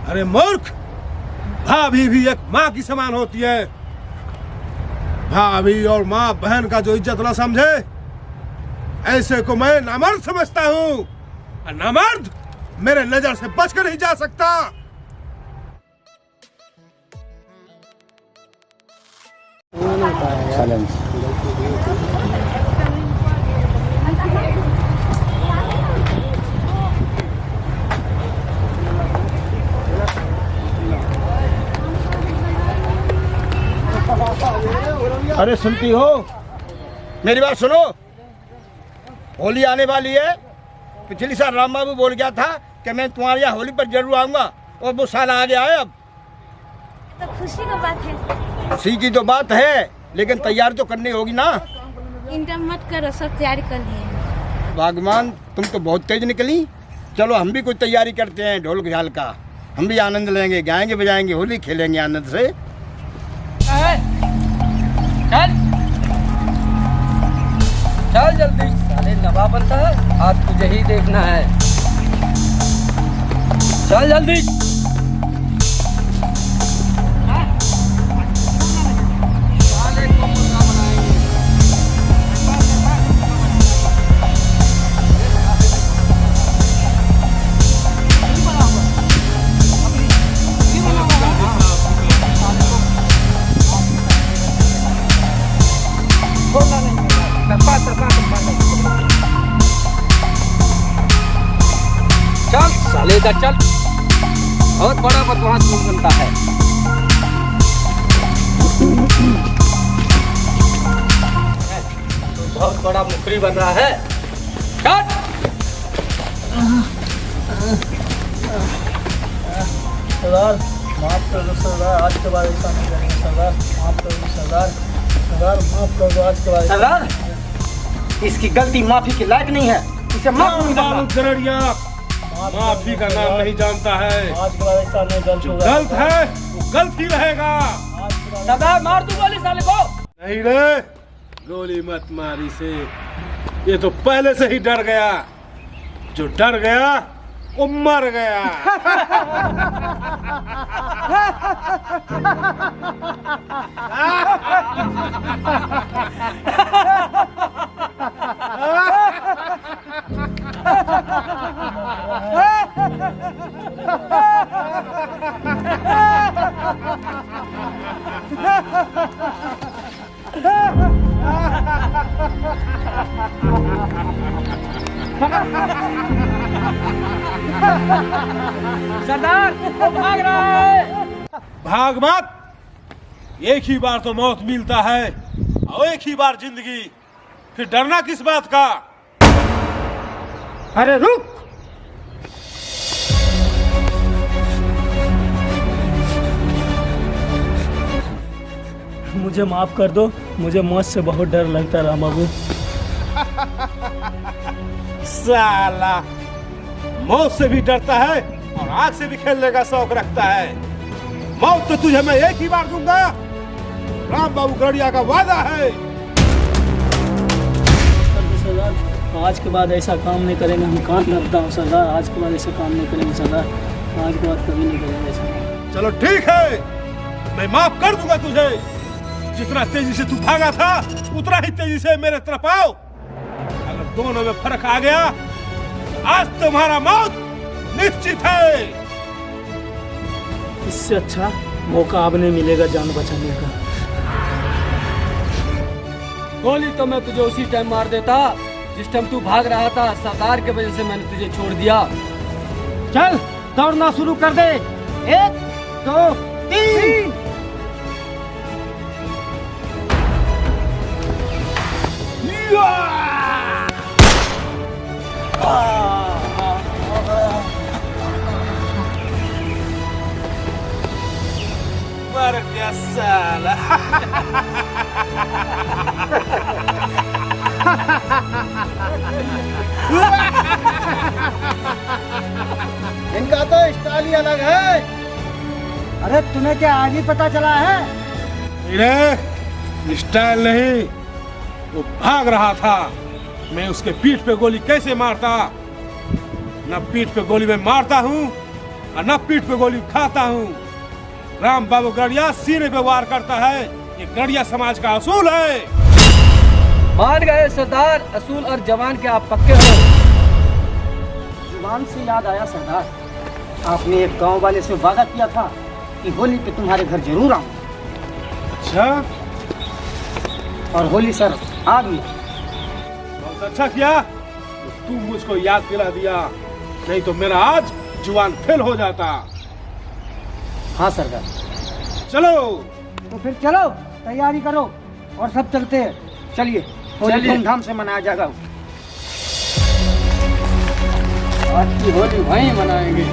अरे मूर्ख, भाभी भी एक माँ की समान होती है। भाभी और माँ बहन का जो इज्जत न समझे, ऐसे को मैं नामर्द समझता हूँ। और नामर्द मेरे नजर से बचकर नहीं जा सकता। अरे सुनती हो, मेरी बात सुनो। होली आने वाली है। पिछली साल राम बाबू बोल गया था कि मैं तुम्हारे यहाँ होली पर जरूर आऊंगा, और वो साल आ गया है। अब तो खुशी की बात है। खुशी की तो बात है, लेकिन तैयारी तो करनी होगी ना। इंटर मत करो, सब तैयारी कर लिए। भगवान, तुम तो बहुत तेज निकली। चलो हम भी कुछ तैयारी करते हैं, ढोल झाल का। हम भी आनंद लेंगे, गाएंगे बजाएंगे, होली खेलेंगे आनंद से। चल चल जल्दी, साले नवाब बनता है, आज तुझे ही देखना है। चल जल्दी। साले को मुर्गा बनाएंगे। चल साले का चल, बहुत बड़ा बदमाश बनता है। बहुत बड़ा मुखरी बन रहा है। चल सरदार माफ कर दो सरदार, आज के बाद ऐसा नहीं करेंगे सरदार। माफ कर दो सरदार, सरदार माफ कर दो, आज के बाद। सरदार, इसकी गलती माफी के लायक नहीं है, इसे माफ नहीं करना। गरड़िया माफी का नाम नहीं जानता है। आज के बाद ऐसा नहीं, गलत जो होगा। गलत है वो गलत ही रहेगा। आज के बाद सरदार मार दू गोली साले को। नहीं रे, गोली मत मारी से, ये तो पहले से ही डर गया। जो डर गया वो मर गया। सरदार वो भाग रहा है। भाग मत, एक ही बार तो मौत मिलता है और एक ही बार जिंदगी, फिर डरना किस बात का। अरे रुक, मुझे माफ कर दो, मुझे मौत से बहुत डर लगता है राम बाबू। साला मौत से भी डरता है और आग से भी खेलने का शौक रखता है। मौत तो तुझे मैं एक ही बार दूंगा, राम बाबू गड़िया का वादा है। सरदार, आज के बाद ऐसा काम नहीं करेंगे, हम कांट लगता हूँ सरदार। आज के बाद ऐसा काम नहीं करेंगे सरदार, आज के बाद कभी नहीं करेंगे ऐसा। चलो ठीक है, मैं माफ कर दूंगा तुझे। जितना तेजी से तू भागा था, उतना ही तेजी से मेरे तरफ आओ। अगर दोनों में फर्क आ गया, आज तुम्हारा मौत निश्चित है। इससे अच्छा मौका अब नहीं मिलेगा जान बचाने का। गोली तो मैं तुझे उसी टाइम मार देता जिस टाइम तू भाग रहा था। सरदार की वजह से मैंने तुझे छोड़ दिया। चल दौड़ना शुरू कर दे। 1 2 3। मर गया साला। इनका तो स्टाइल ही अलग है। अरे तुम्हें क्या आज ही पता चला है? मेरे स्टाइल नहीं, वो भाग रहा था। मैं उसके पीठ पे गोली कैसे मारता, न पीठ पे गोली मैं मारता हूँ, और न पीठ पे गोली खाता हूँ। राम बाबू गड़िया सीने पे वार करता है, ये गड़िया समाज का असूल है। मान गए सरदार, असूल और जवान के आप पक्के हो। जुबान से याद आया सरदार, आपने एक गांव वाले से वादा किया था कि होली पे तुम्हारे घर जरूर आऊं, अच्छा, और होली सर आ गई। बहुत अच्छा किया तू मुझको याद दिला दिया, नहीं तो मेरा आज जुबान फेल हो जाता। हाँ सरदार। चलो तो फिर चलो, तैयारी करो और सब चलते हैं। चलिए, होली धूमधाम से मनाया जाएगा। आज की होली वहीं मनाएंगे।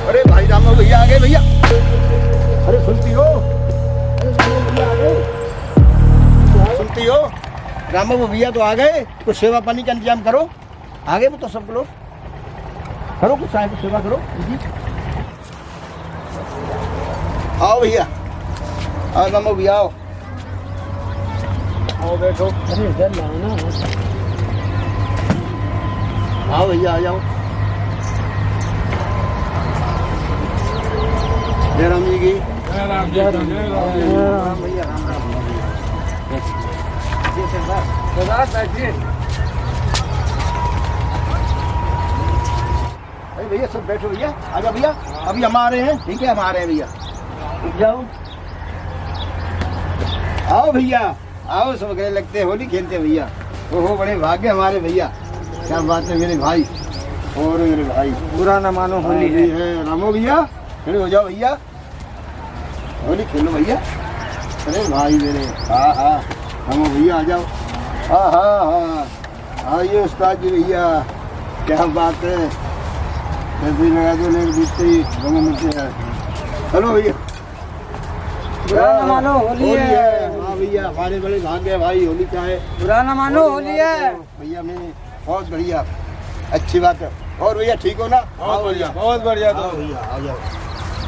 अरे भाई राम भैया आ गए भैया। अरे सुनती हो, सुनती हो, राम बाबू भैया तो आ गए, कुछ सेवा पानी का इंतजाम करो। आ गए वो तो सब लोग, करो कुछ साहब सेवा करो। आओ भैया, आओ राम बाबू भैया, आओ आओ बैठो। अरे इधर लाओ ना। आओ भैया आ जाओ। जय राम जी की। जय राम जय राम जय राम। राम भैया, राम राम। सरदार बैठिए। अरे भैया सब बैठो भैया, आ जाओ भैया, अभी हम आ रहे हैं। ठीक है, हम आ रहे हैं भैया, रुक जाओ। आओ भैया, आओ, सब गए लगते हैं होली खेलते हैं भैया। ओहो बड़े भाग्य हमारे भैया, क्या बात है मेरे भाई और मेरे भाई। बुरा ना मानो, होली है। रामो भैया खड़े हो जाओ भैया, होली खेलो भैया। अरे भाई मेरे, हाँ हाँ रामो भैया आ जाओ। हाँ हाँ हाँ, आइए उस्ताद जी भैया, क्या बात है। ऐसे ही लगा दो, लेकर बीतते ही रंग मिलते हैं। चलो भैया, बुरा ना मानो, होली है। हाँ भैया, हमारे बड़े भाग्य है भाई, होली क्या है। बुरा ना मानो, होली है। भैया मैं बहुत बढ़िया, अच्छी बात है। और भैया ठीक हो ना? बहुत बढ़िया, बहुत बढ़िया। आओ भैया, आ जाओ,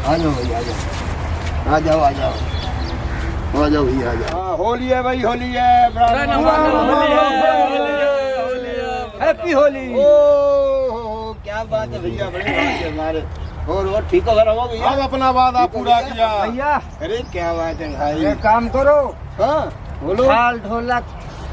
आ जाओ भैया, आ जाओ, आ जाओ, आ जाओ, आ जाओ भैया, आ जाओ। हाँ होली है भाई, होली है। हैप्पी होली। ओह क्या बात है भैया, बड़े भाग्य हमारे। और ठीक हो रहा भैया? अब अपना वादा पूरा किया भैया अरे क्या बात है भाई। एक काम करो, हाँ बोलो। थाल ढोलक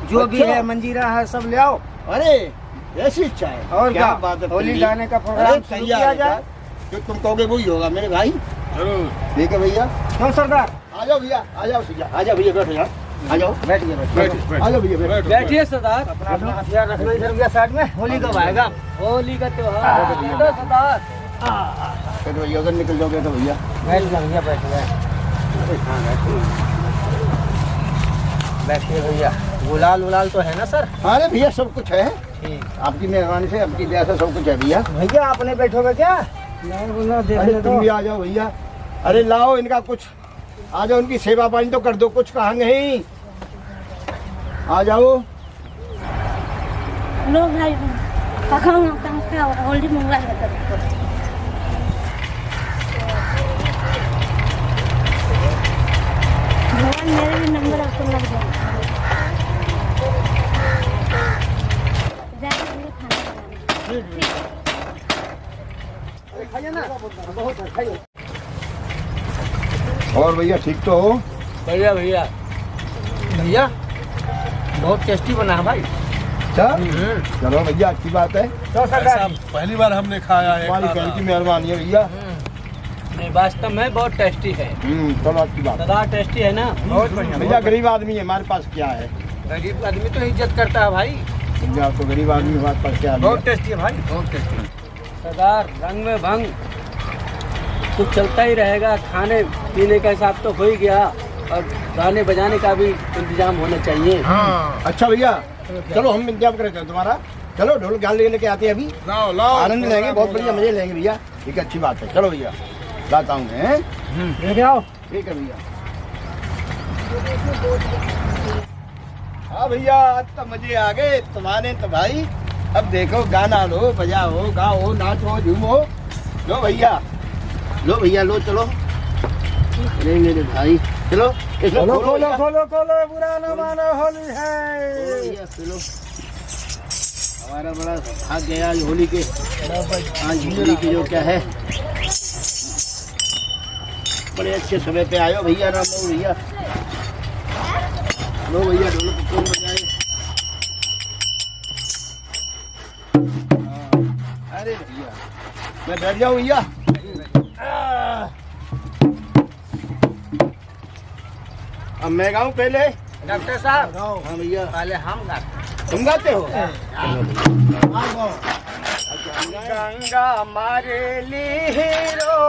जो भी अच्छा। है, मंजीरा है, सब ले आओ। अरे ऐसी इच्छा है। और क्या बात है, होली फिर गाने का अरे प्रोग्राम शुरू तैयार किया है जाए। यार। जो तुम कहोगे वही होगा मेरे भाई। जरूर। ठीक है भैया, क्यों सरदार? आ जाओ भैया, आ जाओ भैया, आ जाओ भैया, बैठो यार, आ जाओ, बैठिए, बैठिए। आ जाओ भैया, बैठो। बैठिए सरदार। अपना हथियार रखना इधर भैया साइड में। होली कब आएगा? होली का त्योहार सरदार। बैठो भैया, उधर निकल जाओगे तो भैया। बैठ जा भैया, बैठ जा। बैठिए भैया। गुलाल उलाल तो है ना सर? अरे भैया सब कुछ है, ठीक। आपकी मेहरबानी से, आपकी दया से सब कुछ है भैया। भैया आपने बैठोगे क्या? नहीं बोला, अरे देखने तुम दो। भी आ जाओ भैया। अरे लाओ इनका कुछ, आ जाओ, उनकी सेवा पानी तो कर दो, कुछ कहा नहीं। आ जाओ। लो भाई पकाऊंगा तमका होली मंगला है। भगवान मेरे भी नंबर आपको लग जाए। जाके हमने खाना बनाना। और भैया ठीक तो हो? भैया भैया भैया बहुत टेस्टी बना है भाई। अच्छा चलो भैया, अच्छी बात है। तो सरदार पहली बार हमने खाया है हमारी खाना। घर की मेहरबानी है भैया। नहीं, वास्तव में बहुत टेस्टी है। चलो अच्छी बात। सरदार टेस्टी है ना? बहुत बढ़िया। भैया गरीब आदमी है, हमारे पास क्या है। गरीब आदमी तो इज्जत करता है भाई। भैया तो गरीब आदमी, हमारे पास क्या है। बहुत टेस्टी है भाई, बहुत टेस्टी। सरदार रंग में भंग कुछ चलता ही रहेगा। खाने पीने का हिसाब तो हो ही गया और गाने बजाने का भी इंतजाम होना चाहिए। हाँ। अच्छा भैया चलो हम इंतजाम करते हैं तुम्हारा। चलो ढोल गान लेके आते हैं अभी। लाओ लाओ आनंद लेंगे, बहुत बढ़िया मजे लेंगे भैया। ठीक है, अच्छी बात है। चलो भैया लाता हूँ मैं। लेके आओ। ठीक है भैया। हाँ भैया आज तो मजे आ गए तुम्हारे तो भाई। अब देखो गाना लो, बजाओ, गाओ, नाचो, झूमो। लो भैया, लो भैया, लो चलो। अरे मेरे भाई चलो खोलो खोलो खोलो खोलो, बुरा न मानो, होली है। भैया चलो। हमारा बड़ा भाग्य है आज होली के। आज होली की जो क्या है, बड़े अच्छे समय पे आयो भैया। राम बाबू भैया, लो भैया ढोल कौन बजाए। अरे भैया मैं बैठ जाऊँ भैया। अब मैं गाऊँ पहले। डॉक्टर साहब हाँ भैया, पहले हम गाते। तुम गाते हो? गंगा मारे लीरोला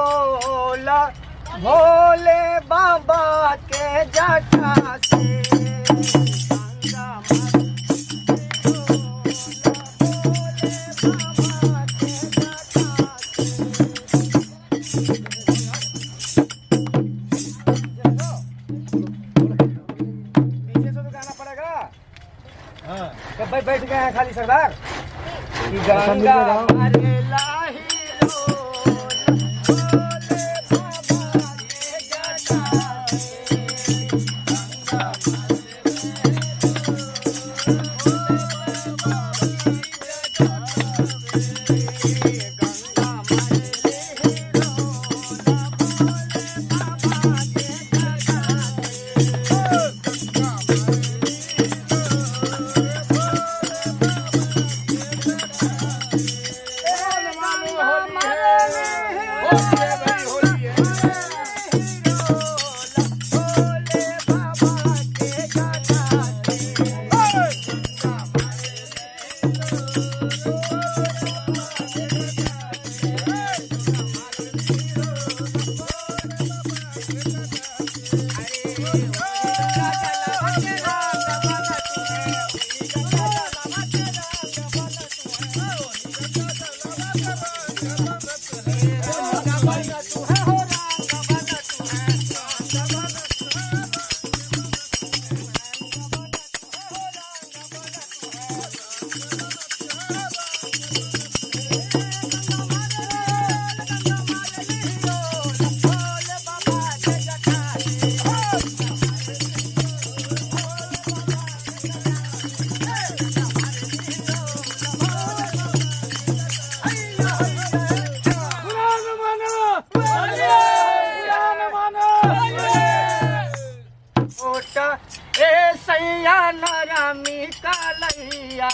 भोले बाबा के जटा से। भाई बैठ गए हैं खाली सरदार। गंगा मारे ए सैया नरमी कलैया।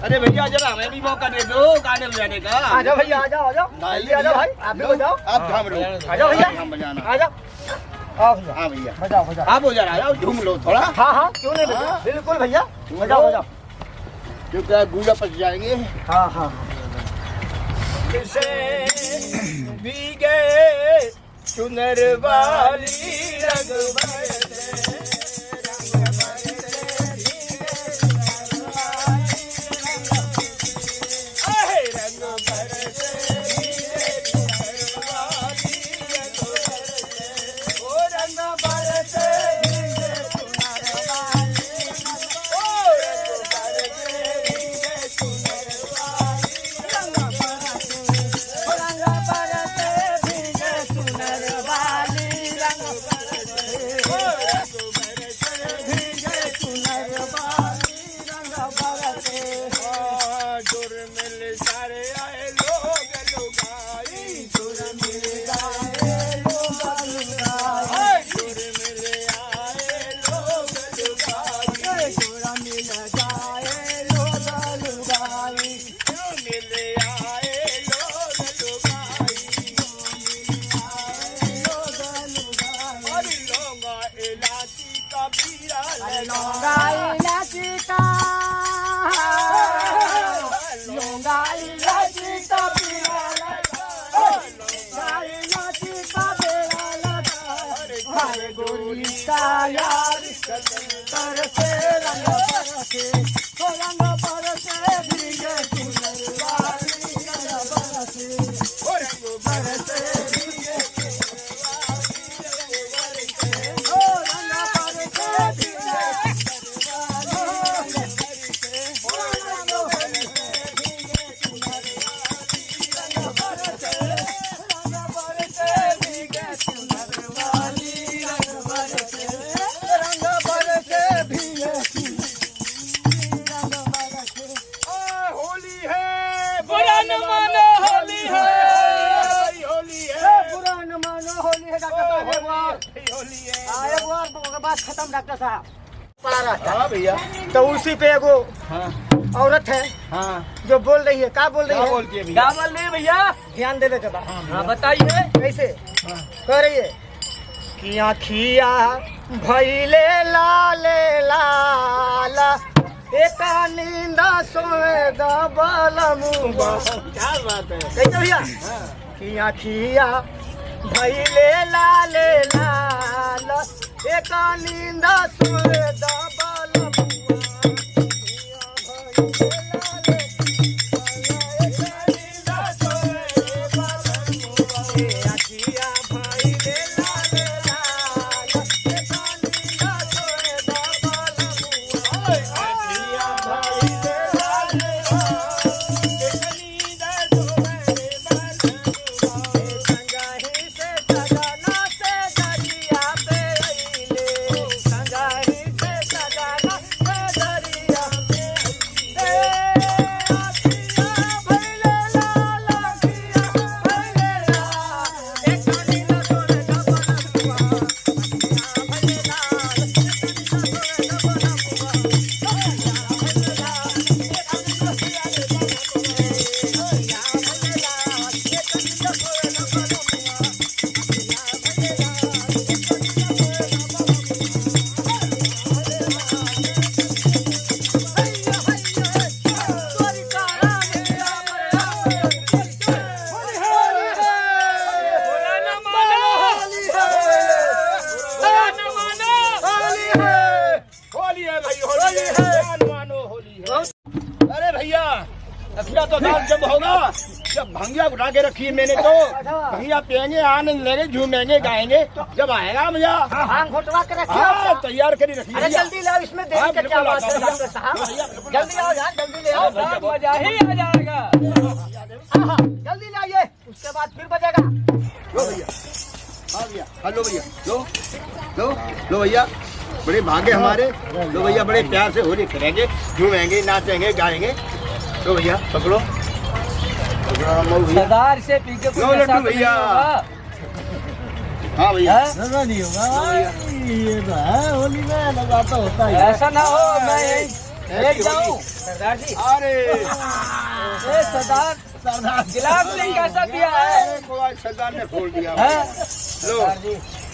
अरे भैया जरा हमें भी मौका दे दो गाने बजाने का। आ जाओ भैया, आ जाओ, आ जाओ, जल्दी आ जाओ भाई, आप भी बजाओ। आप थाम लो, आ जाओ भैया, हम बजाना। आ जाओ, आओ भैया, हाँ भैया बजाओ बजाओ। आप हो जरा आ जाओ, झूम लो थोड़ा। हाँ हाँ, क्यों नहीं भैया, हाँ। बिल्कुल भैया, बजाओ बजाओ। क्योंकि गूंजा पच जाएंगे। हाँ हाँ। भीगे चुनर वाली रंग खत्म डॉक्टर साहब पड़ा रहता। हाँ भैया। तो उसी पे एगो औरत है जो बोल रही है, क्या बोल रही है? बोलती है क्या बोल रही है भैया? ध्यान देने के बाद। हाँ बताइए। कैसे कह रही है कि आखिया भैले लाले लाला एक नींदा सोएगा बलमुआ। क्या बात है। कैसे भैया कि आखिया भैले लाले लाला एक नींदा सोएगा तो दाल जब होगा जब भंगिया उठा के रखी है मैंने तो भंगिया पियेंगे आनंद लेंगे झूमेंगे गाएंगे जब आएगा मजा। हाँ घोटवा के रखिए। हाँ तैयार करी रखिए। अरे जल्दी लाओ, इसमें देरी का क्या बात है डॉक्टर साहब? जल्दी आओ यार, जल्दी ले आओ। मजा ही आ जाएगा। हाँ जल्दी लाइए, उसके बाद फिर बजेगा। लो भैया, हाँ भैया, हेलो भैया, लो लो लो भैया, बड़े भाग्य हमारे। लो भैया बड़े प्यार से होली करेंगे, झूमेंगे नाचेंगे गाएंगे। लो भैया पकड़ो सरदार से पी के लो लड्डू भैया। हाँ भैया नहीं होगा, ये तो है होली में लगा तो होता है। ऐसा ना हो, मैं लेट जाऊं? सरदार जी, अरे ए सरदार, गिलास ने कैसा दिया है? सरदार ने खोल दिया। लो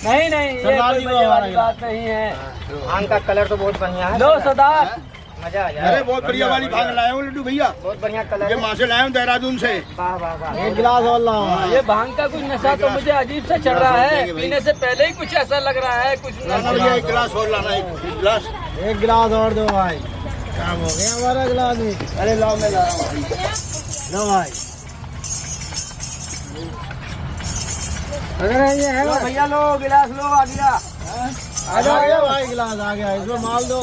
नहीं नहीं, ये कोई मजे वाली बात नहीं है। भांग का कलर तो बहुत बढ़िया है। लो सरदार, मजा आ जाए। अरे बहुत बढ़िया वाली भांग लाया हूँ लड्डू भैया, बहुत बढ़िया कलर ये है। वहाँ से लाया हूँ देहरादून से। वाह वाह वाह। एक गिलास और लाओ। ये भांग का कुछ नशा तो मुझे अजीब सा चढ़ रहा है, पीने से पहले ही कुछ ऐसा लग रहा है कुछ भैया एक गिलास और लाना, एक गिलास। एक गिलास और दो भाई, काम हो गया हमारा गिलास में। अरे लाओ, मैं ला रहा हूँ। लो भाई, अरे ये है भैया लो गिलास लो, आ गया। आ गया भाई, गिलास आ गया, इसमें माल दो।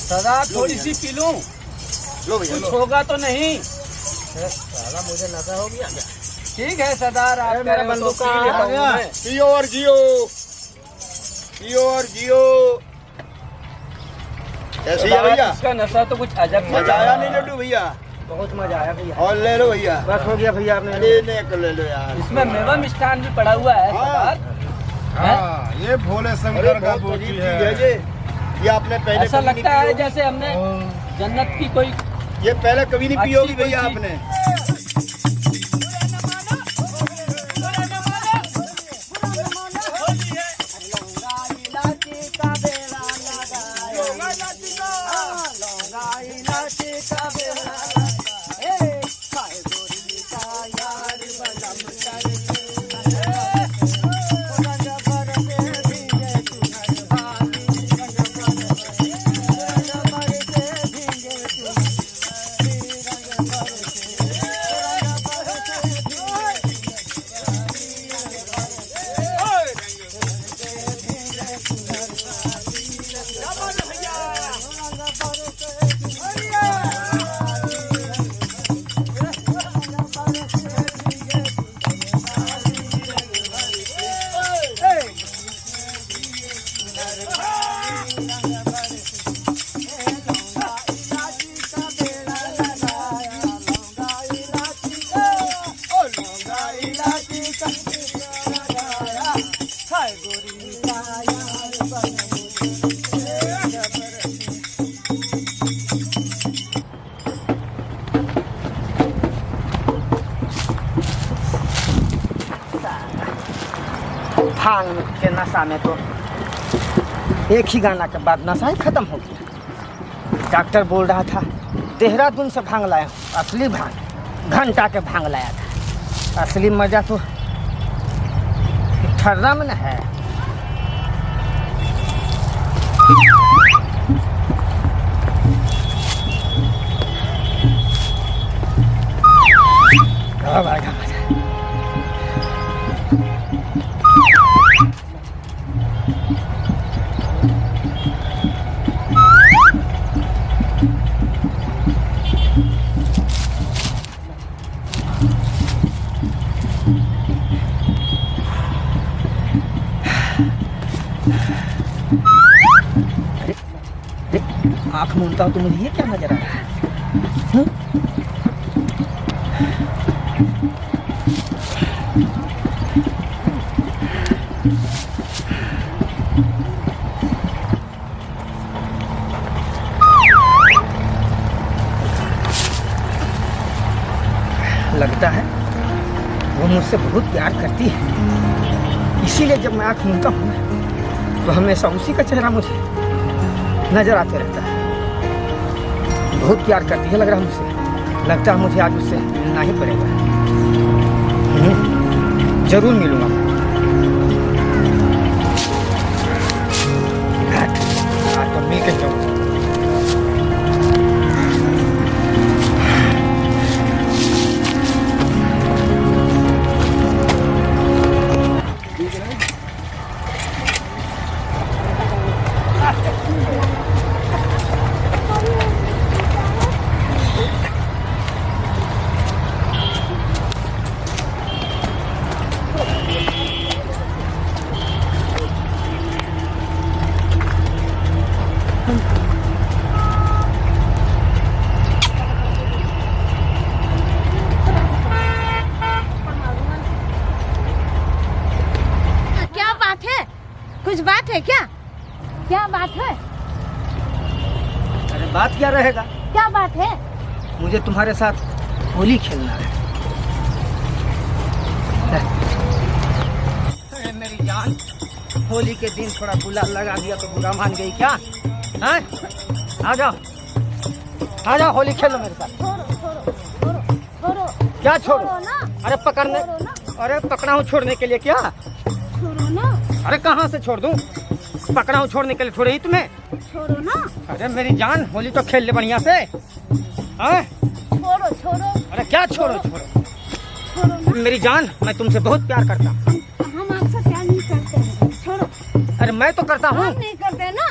सरदार थोड़ी सी पी लूं, लो भैया कुछ होगा तो नहीं? साला मुझे नशा हो गया। ठीक है सरदार, आप मेरा बंदूक पी कहाँ लेता आ हूँ गया? मैं। पियो और जियो, पियो और जियो। ऐसे ही है भैया, इसका नशा तो कुछ अजब मजा आया नहीं लड्डू भैया? बहुत मजा आया भैया। और ले लो भैया। बस हो गया भैया, आपने अरे नहीं ले लो यार। इसमें मेवा मिष्ठान भी पड़ा हुआ है सरदार। हाँ, ये भोले अरे शंकर का बहुत बूटी अजीब है। चीज है ये आपने पहले ऐसा कभी नहीं लगता है पी होगी। जैसे हमने जन्नत की कोई ये पहले कभी नहीं पी अच्छी होगी भैया कोई चीज। आपने। भांग के नशा में तो एक ही गाना के बाद नशा ही खत्म हो गया। डॉक्टर बोल रहा था देहरादून से भांग लाया हूँ, असली भांग, घंटा के भांग लाया था। असली मजा तो ठर्रा में न है। अब आएगा मजा। आँख मूंदता हूँ तो मुझे ये क्या नजर आ रहा है? लगता है वो मुझसे बहुत प्यार करती है, इसीलिए जब मैं आँख मूंदता हूँ तो हमेशा उसी का चेहरा मुझे नजर आते रहता है। बहुत प्यार करती है लग रहा है मुझसे। लगता है मुझे आज उससे मिलना ही पड़ेगा। जरूर मिलूंगा। आज तो मिल के जाऊंगा। बात क्या रहेगा? क्या बात है? मुझे तुम्हारे साथ होली खेलना है। अरे मेरी जान, होली के दिन थोड़ा गुलाल लगा दिया तो बुरा मान गई क्या? हैं? आ जाओ, आ जाओ, होली खेलो मेरे साथ। छोड़ो क्या छोड़ो? ना। अरे पकड़ने, अरे पकड़ा हूँ छोड़ने के लिए क्या? छोड़ो ना। अरे कहाँ से छोड़ दूँ? पकड़ा हूँ छोड़ने के लिए, थोड़ी ही तुम्हें। छोड़ो ना। अरे मेरी जान, होली तो खेल ले बढ़िया से। हाँ? छोड़ो। अरे क्या छोड़ो? छोड़ो ना। मेरी जान, मैं तुमसे बहुत प्यार करता हूँ। हम आपसे प्यार नहीं करते हैं। छोड़ो। अरे मैं तो करता हूँ। हम नहीं करते ना,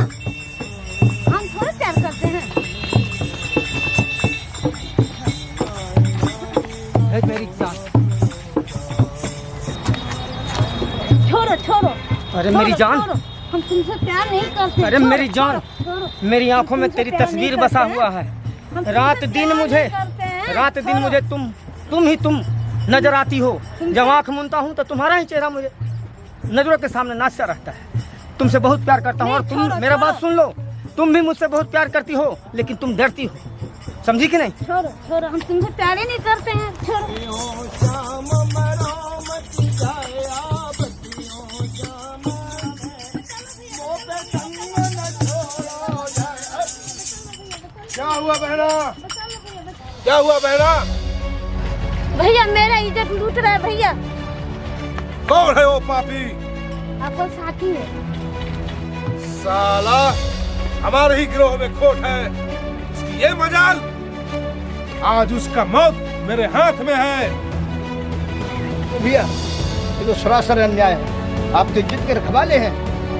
हम थोड़े प्यार करते हैं। मेरी जान, छोड़ो। अरे मेरी जान, हम तुमसे प्यार नहीं करते। अरे मेरी जान, छोड़ो। मेरी आंखों में तुमसे तेरी प्यार तस्वीर नहीं बसा करते हुआ हैं। है। हम तुमसे रात दिन प्यार मुझे, नहीं करते हैं। रात दिन छोड़ो। मुझे तुम नजर आती हो। जब आंख मूंदता हूँ तो तुम्हारा ही चेहरा मुझे नजरों के सामने नाचता रहता है। तुमसे बहुत प्यार करता हूँ। और नहीं, तुम छोड़ो, मेरा बात छोड़ो। सुन लो, तुम भी मुझसे बहुत प्यार करती हो, लेकिन तुम डरती हो, समझी कि नहीं? छोड़ो, हम तुमसे प्यार ही नहीं करते हैं। छोड़ो। क्या हुआ बहना? क्या हुआ बहना? भैया मेरा इज्जत लूट रहा है भैया। कौन है वो पापी? आपका साथी है। साला हमारे ही गिरोह में खोट है, इसकी ये मजाल। आज उसका मौत मेरे हाथ में है। तो भैया, ये तो सरासर अन्याय है। आप तो इज्जत के रखवाले हैं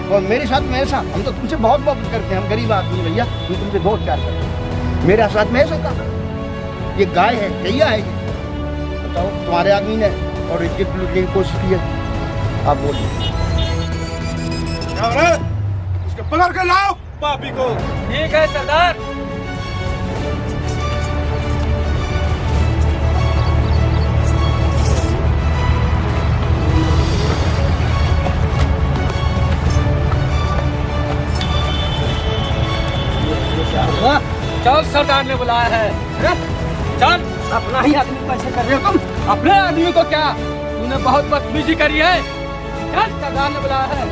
और मेरे साथ में ऐसा। हम तो तुमसे बहुत मोहब्बत करते हैं, हम गरीब आदमी भैया, हम तुमसे बहुत प्यार करते हैं। मेरे साथ में ऐसा कहा, ये गाय है, गैया है ये? बताओ, तुम्हारे आदमी ने और इज्जत लूटने की कोशिश की है। आप बोलिए। क्या हो रहा है? उसको पकड़ कर लाओ पापी को। ठीक है सरदार। चल, सरदार ने बुलाया है। चल। अपना ही आदमी कैसे कर रहे हो तुम? अपने आदमी को क्या? तूने बहुत बदतमीजी करी है। चल, सरदार ने बुलाया है।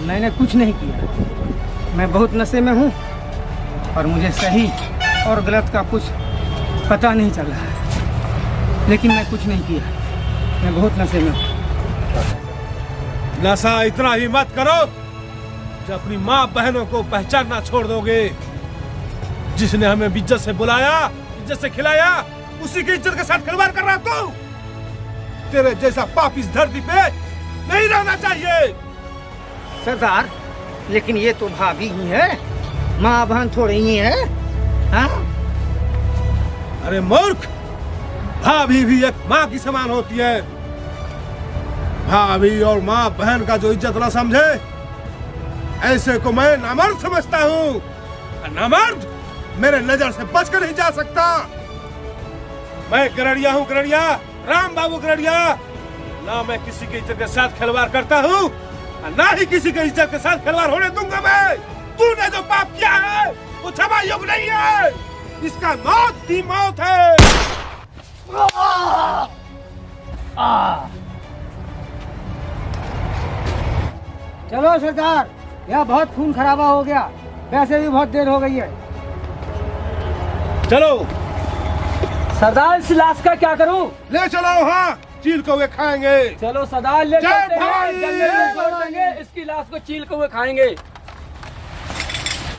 मैंने कुछ नहीं किया। मैं बहुत नशे में हूँ और मुझे सही और गलत का कुछ पता नहीं चल रहा है, लेकिन मैं कुछ नहीं किया। मैं बहुत नशे में हूँ। नशा इतना ही मत करो जो अपनी माँ बहनों को पहचानना छोड़ दोगे। जिसने हमें इज्जत से बुलाया, इज्जत से खिलाया, उसी की इज्जत के साथ खिलवाड़ कर रहा तू। तेरे जैसा पाप इस धरती पे नहीं रहना चाहिए। सरदार, लेकिन ये तो भाभी ही है, माँ बहन थोड़ी ही है। हाँ? अरे मूर्ख, भाभी भी एक माँ की समान होती है। भाभी और माँ बहन का जो इज्जत न समझे, ऐसे को मैं नामर्द समझता हूँ। नामर्द मेरे नजर से बचकर नहीं जा सकता। मैं गरड़िया हूँ, गरड़िया, राम बाबू गरड़िया। ना मैं किसी की इज्जत के साथ खिलवाड़ करता हूँ, ना ही किसी की इज्जत के साथ खिलवाड़ होने दूंगा मैं। तूने जो पाप किया है वो क्षमा योग्य नहीं है। इसका मौत ही मौत है। चलो सरदार, यहाँ बहुत खून खराबा हो गया, वैसे भी बहुत देर हो गई है। चलो सरदार, इस लाश का क्या करूं? ले चलो, हाँ चील को वे खाएंगे। चलो सरदार, ले जय चलते हैं। भाई! जंगल में छोड़ देंगे, इसकी लाश को चील के हुए खाएंगे।